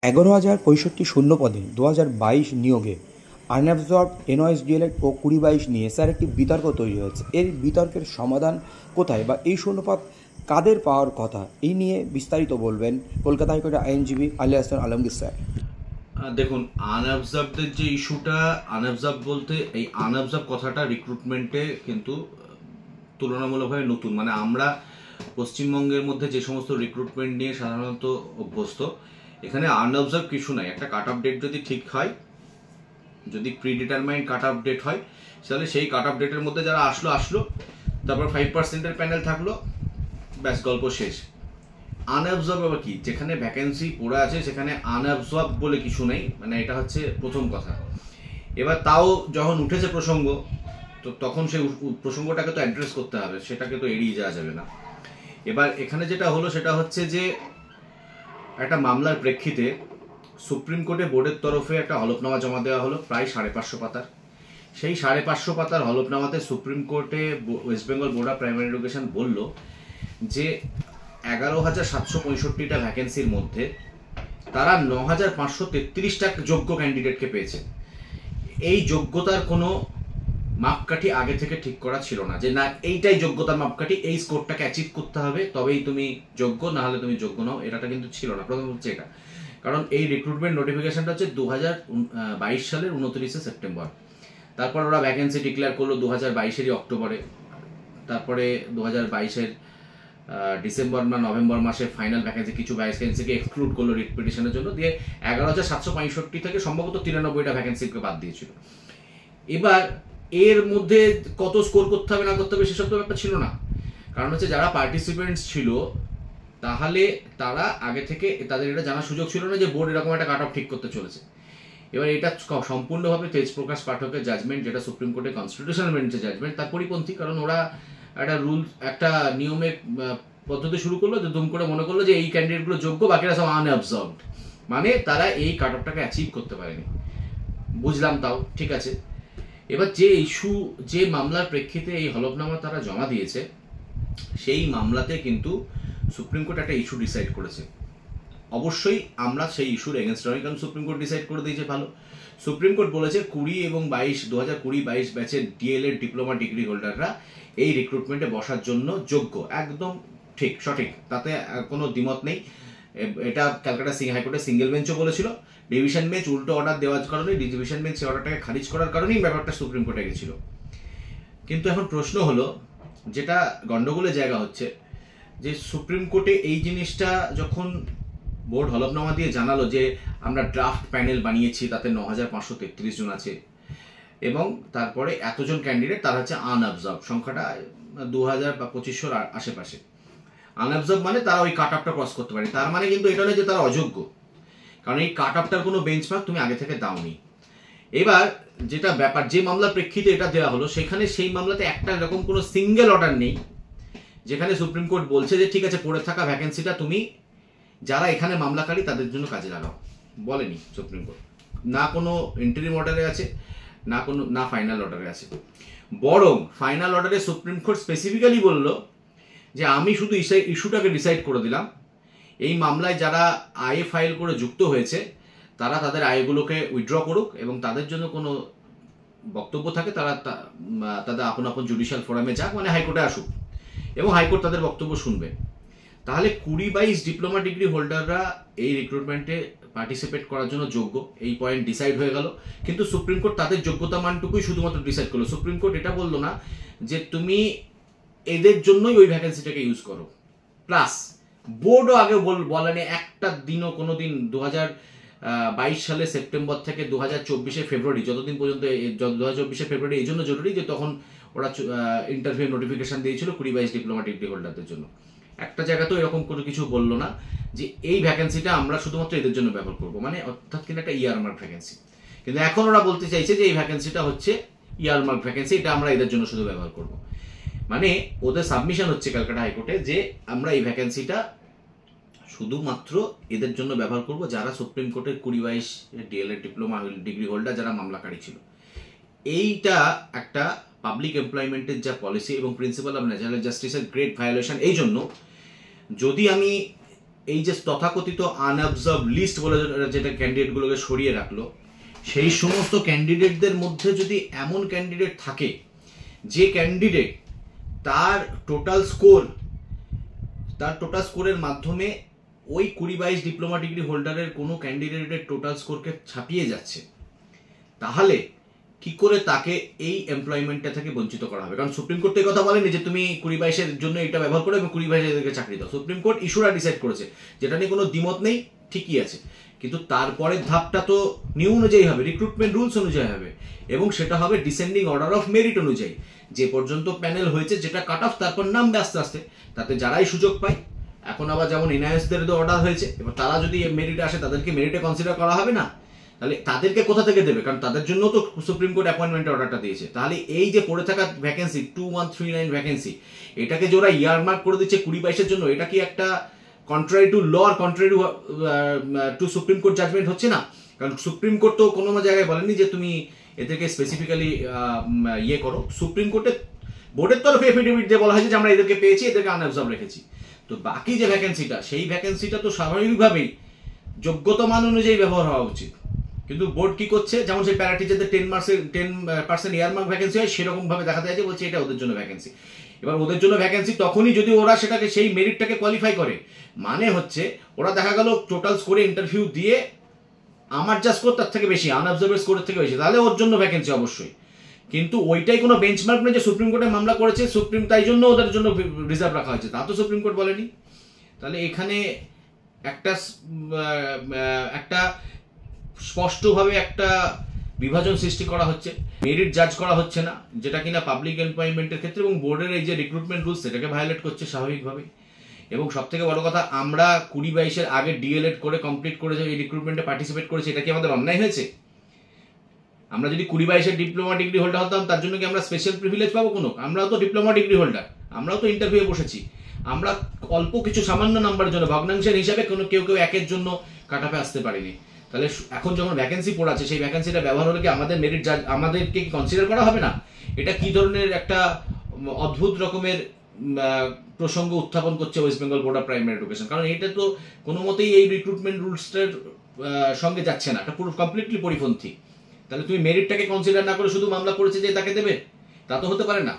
11,065 শূন্য পদে 2022 নিয়োগে আনঅ্যাবসর্বড এনওএসডিএল ও 2022 নিয়ে স্যার একটি বিতর্ক তৈরি হয়েছে। এর বিতর্কের সমাধান কোথায় বা এই শূন্যপদ কাদের পাওয়ার কথা, এই নিয়ে বিস্তারিত বলবেন কলকাতা হাইকোর্টের আইনজীবী আলী হাসান আলমগীর স্যার। দেখুন, আনঅবজার্ভদের যে ইস্যুটা, আনঅবজার্ভ বলতে এই আনঅবজার্ভ কথাটা রিক্রুটমেন্টে কিন্তু তুলনামূলকভাবে নতুন। মানে আমরা পশ্চিমবঙ্গের মধ্যে যে সমস্ত রিক্রুটমেন্ট নিয়ে সাধারণত অভ্যস্ত, এখানে আনঅবজার্ভ কিছু নাই। একটা কাট অফ ডেট যদি ঠিক হয়, যদি প্রিডিটারমাইন্ড কাট অফ ডেট হয়, তাহলে সেই কাট অফ ডেটের মধ্যে যারা আসলো, তারপর 5%-এর প্যানেল থাকলো, ব্যাস গল্প শেষ। আনঅবজার্ভ আবার কি? যেখানে ভ্যাকেন্সি পড়ে আছে সেখানে আনঅবজার্ভ বলে কিছু নেই, মানে এটা হচ্ছে প্রথম কথা। এবার তাও যখন উঠেছে প্রসঙ্গ, তো তখন সেই প্রসঙ্গটাকে তো অ্যাড্রেস করতে হবে, সেটাকে তো এড়িয়ে যাওয়া যাবে না। এবার এখানে যেটা হলো সেটা হচ্ছে যে একটা মামলার প্রেক্ষিতে সুপ্রিম কোর্টে বোর্ডের তরফে একটা হলফনামা জমা দেওয়া হলো প্রায় 550 পাতার। সেই 550 পাতার হলফনামাতে সুপ্রিম কোর্টে West Bengal board of primary education বলল যে 11,765টা ভ্যাকেন্সির মধ্যে তারা 9,533টা যোগ্য ক্যান্ডিডেটকে পেয়েছে। এই যোগ্যতার কোনো মাপকাঠি আগে থেকে ঠিক করা ছিল না, যে না এইটাই যোগ্যতার মাপকাঠি, এই স্কোরটাকে অ্যাচিভ করতে হবে তবেই তুমি যোগ্য, না হলে তুমি যোগ্য নও, এটা কিন্তু ছিল না। প্রথম হচ্ছে এটা, কারণ এই রিক্রুটমেন্ট নোটিফিকেশনটা হচ্ছে 2022 সালের 29শে সেপ্টেম্বর। তারপর ওরা ভ্যাকেন্সি ডিক্লেয়ার করলো 2022-এরই অক্টোবরে। তারপরে 2022-এর ডিসেম্বর না নভেম্বর মাসে ফাইনাল ভ্যাকেন্সি, কিছু ভ্যাকেন্সিকে এক্সক্লুড করলো রিট পিটিশনের জন্য, দিয়ে 11,765 থেকে সম্ভবত 93টা ভ্যাকেন্সিকে বাদ দিয়েছিল। এবার এর মধ্যে কত স্কোর করতে হবে না করতে হবে সেসব তো ব্যাপার ছিল না, কারণ হচ্ছে যারা পার্টিসিপেন্টস ছিল তাহলে তারা আগে থেকে তাদের এটা জানার সুযোগ ছিল না যে বোর্ড এরকম একটা কাট অফ ঠিক করতে চলেছে। এবার এটা সম্পূর্ণভাবে তেজপ্রকাশ পাঠকের জাজমেন্ট, যেটা সুপ্রিম কোর্টের কনস্টিটিউশনাল বেঞ্চের জাজমেন্ট, তার পরিপন্থী। কারণ ওরা একটা রুল, একটা নিয়মে পদ্ধতি শুরু করলো, যে দুম করে মনে করলো যে এই ক্যান্ডিডেটগুলো যোগ্য, বাকিরা সব আনঅবজার্ভড, মানে তারা এই কাট অফটাকে অ্যাচিভ করতে পারেনি। বুঝলাম, তাও ঠিক আছে। এবার যে ইস্যু, যে মামলার প্রেক্ষিতে এই হলফনামা তারা জমা দিয়েছে, সেই মামলাতে কিন্তু সুপ্রিম কোর্ট একটা ইস্যু ডিসাইড করেছে। অবশ্যই আমরা সেই ইস্যুর এগেনস্ট নয়, কারণ সুপ্রিম কোর্ট ডিসাইড করে দিয়েছে ভালো। সুপ্রিম কোর্ট বলেছে 20 এবং 2022 ব্যাচের ডিএলএড ডিপ্লোমা ডিগ্রি হোল্ডাররা এই রিক্রুটমেন্টে বসার জন্য যোগ্য। একদম ঠিক, সঠিক, তাতে কোনো দ্বিমত নেই। এটা ক্যালকাটা হাইকোর্টের সিঙ্গেল বেঞ্চও বলেছিল। ডিভিশন বেঞ্চ উল্টো অর্ডার দেওয়ার কারণে, ডিভিশন বেঞ্চ সেই অর্ডারটাকে খারিজ করার কারণেই ব্যাপারটা সুপ্রিম কোর্টে গেছিল। কিন্তু এখন প্রশ্ন হলো, যেটা গন্ডগোলের জায়গা হচ্ছে, যে সুপ্রিম কোর্টে এই জিনিসটা যখন বোর্ড হলফনামা দিয়ে জানালো যে আমরা ড্রাফট প্যানেল বানিয়েছি, তাতে 9,533 জন আছে, এবং তারপরে এতজন ক্যান্ডিডেট তারা হচ্ছে আনঅবজার্ভ, সংখ্যাটা 2,000 বা 2,500 আশেপাশে। আনঅবজার্ভ মানে তারা ওই কাট অফটা ক্রস করতে পারে, তার মানে কিন্তু এটা নয় যে তারা অযোগ্য, কারণ এই কাট অফটার কোনো বেঞ্চমার্ক তুমি আগে থেকে দাওনি। এবার যেটা ব্যাপার, যে মামলার প্রেক্ষিতে এটা দেওয়া হলো, সেখানে সেই মামলাতে একটা এরকম কোনো সিঙ্গেল অর্ডার নেই যেখানে সুপ্রিম কোর্ট বলছে যে ঠিক আছে, পড়ে থাকা ভ্যাকেন্সিটা তুমি যারা এখানে মামলাকারী তাদের জন্য কাজে লাগাও, বলেনি সুপ্রিম কোর্ট। না কোনো ইন্টারিম অর্ডারে আছে, না ফাইনাল অর্ডারে আছে। বরং ফাইনাল অর্ডারে সুপ্রিম কোর্ট স্পেসিফিক্যালি বলল যে আমি শুধু ইস্যুটাকে ডিসাইড করে দিলাম, এই মামলায় যারা আয়ে ফাইল করে যুক্ত হয়েছে তারা তাদের আয়গুলোকে উইথড্র করুক, এবং তাদের জন্য কোনো বক্তব্য থাকে তারা তাদের আপন আপন জুডিশিয়াল ফোরামে যাক, মানে হাইকোর্টে আসুক, এবং হাইকোর্ট তাদের বক্তব্য শুনবে। তাহলে 20-22 ডিপ্লোমা ডিগ্রি হোল্ডাররা এই রিক্রুটমেন্টে পার্টিসিপেট করার জন্য যোগ্য, এই পয়েন্ট ডিসাইড হয়ে গেল। কিন্তু সুপ্রিম কোর্ট তাদের যোগ্যতা মানটুকুই শুধুমাত্র ডিসাইড করলো। সুপ্রিম কোর্ট এটা বললো না যে তুমি এদের জন্যই ওই ভ্যাকেন্সিটাকে ইউজ করো। প্লাস বোর্ডও আগে বলেনি একটা দিনও, কোনো দিন 2022 সালে সেপ্টেম্বর থেকে 2024 ফেব্রুয়ারি, যতদিন পর্যন্ত 2024 ফেব্রুয়ারি এই জন্য জরুরি যে তখন ওরা ইন্টারভিউ নোটিফিকেশন দিয়েছিল 20-22 ডিপ্লোমা ডিগ্রি হোল্ডারদের জন্য। একটা জায়গাতেও এরকম কোনো কিছু বললো না যে এই ভ্যাকেন্সিটা আমরা শুধুমাত্র এদের জন্য ব্যবহার করবো, মানে অর্থাৎ কিন্তু একটা ইয়ারমার্ক ভ্যাকেন্সি। কিন্তু এখন ওরা বলতে চাইছে যে এই ভ্যাকেন্সিটা হচ্ছে ইয়ারমার্ক ভ্যাকেন্সি, এটা আমরা এদের জন্য শুধু ব্যবহার করবো। মানে ওদের সাবমিশন হচ্ছে ক্যালকাটা হাইকোর্টে যে আমরা এই ভ্যাকেন্সিটা শুধুমাত্র এদের জন্য ব্যবহার করব যারা সুপ্রিম কোর্টের 20-22 ডিএলএড ডিপ্লোমা ডিগ্রি হোল্ডার যারা মামলাকারী ছিল। এইটা একটা পাবলিক এমপ্লয়মেন্টের যা পলিসি এবং প্রিন্সিপাল অফ ন্যাচারাল জাস্টিসের গ্রেট ভায়োলেশন। এই জন্য যদি আমি এই যে তথাকথিত আনঅবজার্ভ লিস্ট বলে যেটা ক্যান্ডিডেটগুলোকে সরিয়ে রাখলো, সেই সমস্ত ক্যান্ডিডেটদের মধ্যে যদি এমন ক্যান্ডিডেট থাকে যে ক্যান্ডিডেট তার টোটাল স্কোরের মাধ্যমে ওই 20-22 ডিপ্লোমা ডিগ্রি হোল্ডারের কোনো ক্যান্ডিডেটের টোটাল স্কোরকে ছাপিয়ে যাচ্ছে, তাহলে কি করে তাকে এই এমপ্লয়মেন্টটা থেকে বঞ্চিত করা হবে? কারণ সুপ্রিম কোর্ট এই কথা বলেনি যে তুমি 20-22-এর জন্য এটা ব্যবহার করো এবং 20-22-এর চাকরি দাও। সুপ্রিম কোর্ট ইস্যুরা ডিসাইড করেছে, যেটা নিয়ে কোনো দ্বিমত নেই, ঠিকই আছে। কিন্তু তারপরের ধাপটা তো নিউ অনুযায়ী হবে, রিক্রুটমেন্ট রুলস অনুযায়ী হবে, এবং সেটা হবে ডিসেন্ডিং অর্ডার অফ মেরিট অনুযায়ী। যে পর্যন্ত প্যানেল হয়েছে, যেটা কাট অফ, তারপর নামবে আস্তে আস্তে, তাতে যারাই সুযোগ পায়। এখন আবার যেমন এনআইএসদের অর্ডার হয়েছে, এবার তারা যদি মেরিটে আসে, তাদেরকে মেরিটে কনসিডার করা হবে না, তাহলে তাদেরকে কোথা থেকে দেবে? কারণ তাদের জন্য তো সুপ্রিম কোর্ট অ্যাপয়েন্টমেন্ট অর্ডারটা দিয়েছে। তাহলে এই যে পড়ে থাকা ভ্যাকেন্সি 2139 ভ্যাকেন্সি, এটাকে যে ওরা ইয়ারমার্ক করে দিচ্ছে 20-22-এর জন্য, এটা কি একটা কন্ট্রারি টু ল আর contrary to supreme court judgment হচ্ছে না? কারণ সুপ্রিম কোর্ট তো কোনো জায়গায় বলেনি যে তুমি এদেরকে স্পেসিফিক্যালি ইয়ে করো। সুপ্রিম কোর্টের বোর্ডের তরফে এফিডেভিট দিয়ে বলা হয়েছে যে আমরা এদেরকে পেয়েছি, এদেরকে আনঅবজার্ভ রেখেছি। তো বাকি যে ভ্যাকেন্সিটা, সেই ভ্যাকেন্সিটা তো স্বাভাবিকভাবেই যোগ্যতা মান অনুযায়ী ব্যবহার হওয়া উচিত। কিন্তু বোর্ড কি করছে, যেমন সেই প্যারা টিচারদের 10% ইয়ারমার্ক ভ্যাকেন্সি হয়, সেরকম ভাবে দেখাতে যায় যে বলছে এটা ওদের জন্য ভ্যাকেন্সি। এবার ওদের জন্য ভ্যাকেন্সি তখনই যদি ওরা সেটাকে সেই মেরিটটাকে কোয়ালিফাই করে, মানে হচ্ছে ওরা দেখা গেল টোটাল স্কোরে ইন্টারভিউ দিয়ে আমার যা স্কোর তার থেকে বেশি, আনঅবজার্ভের স্কোরের থেকে বেশি, তাহলে ওর জন্য ভ্যাকেন্সি অবশ্যই। কিন্তু ওইটাই কোনো বেঞ্চমার্ক নেই যে সুপ্রিম কোর্টে মামলা করেছে, সুপ্রিম তাই জন্য ওদের জন্য রিজার্ভ রাখা হয়েছে, তা তো সুপ্রিম কোর্ট বলেনি। তাহলে এখানে একটা স্পষ্টভাবে একটা বিভাজন সৃষ্টি করা হচ্ছে, মেরিট জাজ করা হচ্ছে না, যেটা কিনা পাবলিক এমপ্লয়মেন্টের ক্ষেত্রে এবং বোর্ডের এই যে রিক্রুটমেন্ট রুলস, সেটাকে ভায়োলেট করছে স্বাভাবিকভাবেই। এবং সব থেকে বড় কথা, আমরা 20-22-এর আগে ডিএলএড করে কমপ্লিট করে এই রিক্রুটমেন্টে পার্টিসিপেট করেছি, এটা কি আমাদের অন্যায় হয়েছে? আমরা যদি 20-22-এর ডিপ্লোমা ডিগ্রি হোল্ডার হতাম, তার জন্য কি আমরা স্পেশাল প্রিভিলেজ পাবো কোনো? আমরাও তো ডিপ্লোমা ডিগ্রি হোল্ডার, আমরাও তো ইন্টারভিউ বসেছি। আমরা অল্প কিছু সামান্য নাম্বারের জন্য, ভগ্নাংশের হিসাবে কেউ একের জন্য কাটাপে আসতে পারিনি। তাহলে এখন যখন ভ্যাকেন্সি পড়াচ্ছে, সেই ভ্যাকেন্সিটা ব্যবহার হলে কি আমাদের মেরিট জাজ আমাদেরকে কি কনসিডার করা হবে না? এটা কি ধরনের একটা অদ্ভুত রকমের প্রসঙ্গ উত্থাপন করছে West Bengal board of primary education. কারণ এটা তো কোনো মতেই এই রিক্রুটমেন্ট রুলসটার সঙ্গে যাচ্ছে না, এটা পুরো কমপ্লিটলি পরিপন্থী। তাহলে তুমি মেরিটটাকে কনসিডার না করে শুধু মামলা করেছে যে তাকে দেবে, তা তো হতে পারে না।